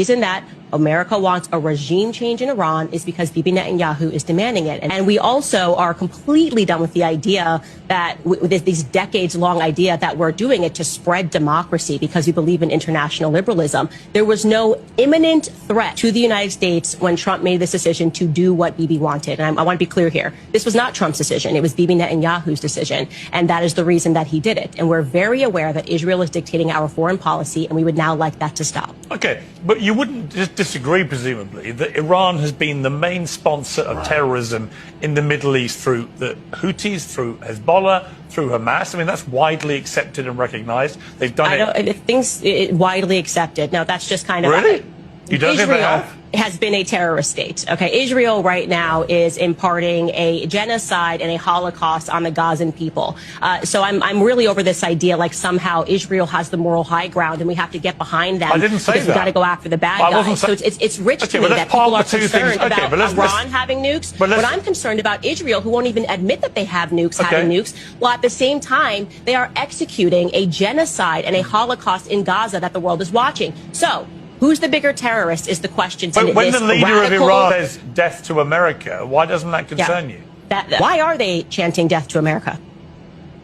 reason that America wants a regime change in Iran is because Bibi Netanyahu is demanding it. And we also are completely done with the idea that, with these decades-long idea that we're doing it to spread democracy because we believe in international liberalism. There was no imminent threat to the United States when Trump made this decision to do what Bibi wanted. And I want to be clear here. This was not Trump's decision. It was Bibi Netanyahu's decision. And that is the reason that he did it. And we're very aware that Israel is dictating our foreign policy, and we would now like that to stop. Okay, but you wouldn't just disagree, presumably, that Iran has been the main sponsor of terrorism in the Middle East through the Houthis, through Hezbollah, through Hamas. I mean, that's widely accepted and recognized. They've done it widely accepted. No, that's just kind of... Really? You don't think they have? Has been a terrorist state. Okay, Israel right now is imparting a genocide and a Holocaust on the Gazan people. So I'm really over this idea like somehow Israel has the moral high ground and we have to get behind them. I didn't say that. We've got to go after the bad guys. So it's rich to me that people are concerned about Iran having nukes. But I'm concerned about Israel, who won't even admit that they have nukes, having nukes, while at the same time they are executing a genocide and a Holocaust in Gaza that the world is watching. So who's the bigger terrorist is the question. But when the leader of Iran says death to America, why doesn't that concern you? Why are they chanting death to America?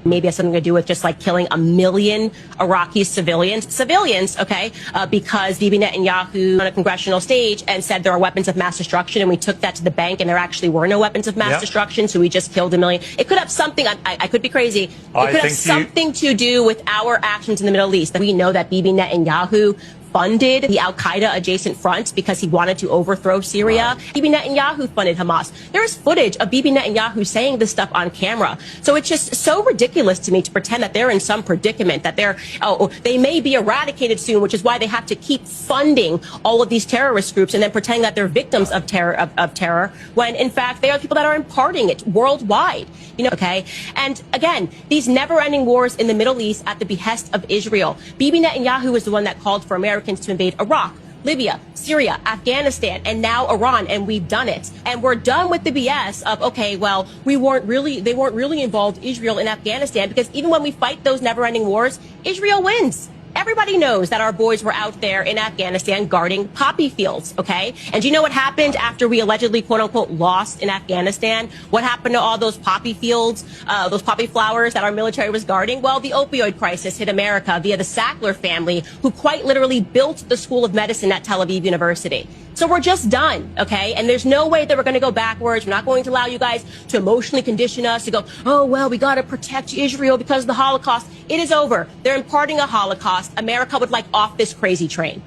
Maybe it has something to do with just like killing 1 million Iraqi civilians, okay, because Bibi Netanyahu on a congressional stage and said there are weapons of mass destruction, and we took that to the bank and there actually were no weapons of mass destruction, so we just killed 1 million. It could have something, I could be crazy, it could have something to do with our actions in the Middle East. We know that Bibi Netanyahu funded the al-Qaeda adjacent front because he wanted to overthrow Syria. Bibi Netanyahu funded Hamas. There's footage of Bibi Netanyahu saying this stuff on camera. So it's just so ridiculous to me to pretend that they're in some predicament, that they may be eradicated soon, which is why they have to keep funding all of these terrorist groups and then pretending that they're victims of terror, when in fact they are people that are imparting it worldwide. Okay? And again, these never-ending wars in the Middle East at the behest of Israel. Bibi Netanyahu is the one that called for Americans to invade Iraq, Libya, Syria, Afghanistan, and now Iran, and we've done it. And we're done with the BS of, okay, well, they weren't really involved, Israel, in Afghanistan, because even when we fight those never-ending wars, Israel wins. Everybody knows that our boys were out there in Afghanistan guarding poppy fields, okay? And do you know what happened after we allegedly, quote-unquote, lost in Afghanistan? What happened to all those poppy fields, those poppy flowers that our military was guarding? Well, the opioid crisis hit America via the Sackler family, who quite literally built the School of Medicine at Tel Aviv University. So we're just done, okay? And there's no way that we're going to go backwards. We're not going to allow you guys to emotionally condition us to go, oh, well, we got to protect Israel because of the Holocaust. It is over. They're imparting a Holocaust. America would like off this crazy train.